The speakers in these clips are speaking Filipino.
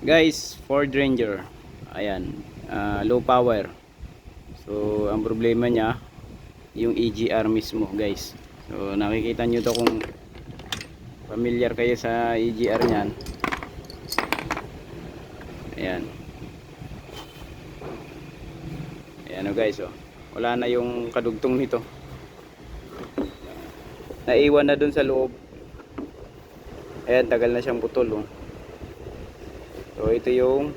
Guys, Ford Ranger. Ayan, low power. So, ang problema niya, yung EGR mismo, guys. So, nakikita nyo to kung familiar kayo sa EGR niyan. Ayan. Ayan o guys, oh. Wala na yung kadugtong nito. Naiwan na dun sa loob. Ayan, tagal na siyang putol, oh. So, ito yung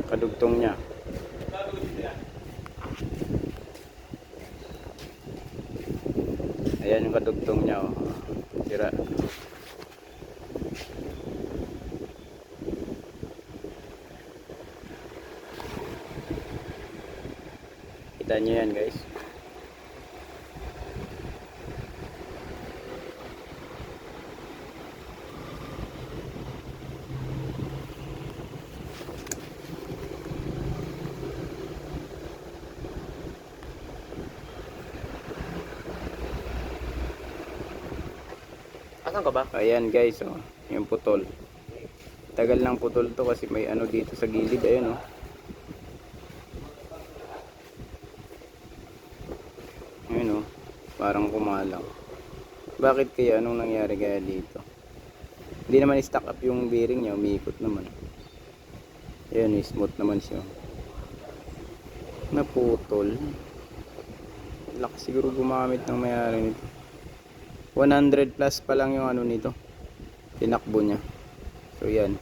kadugtong niya. Ayan yung kadugtong niya, oh. Sira. Kita nyo yan, guys. Asan ka ba? Ayan guys, oh, yung putol. Tagal ng putol to kasi may ano dito sa gilid, ayun, oh. Ayun, oh, parang kumalang. Bakit kaya? Anong nangyari kaya dito? Hindi naman i-stack up yung bearing niya, umiikot naman. Ayun, smooth naman siya. Naputol. Lakas siguro gumamit ng may-ari nito. 100 plus pa lang yung ano nito, tinakbo niya. So yan.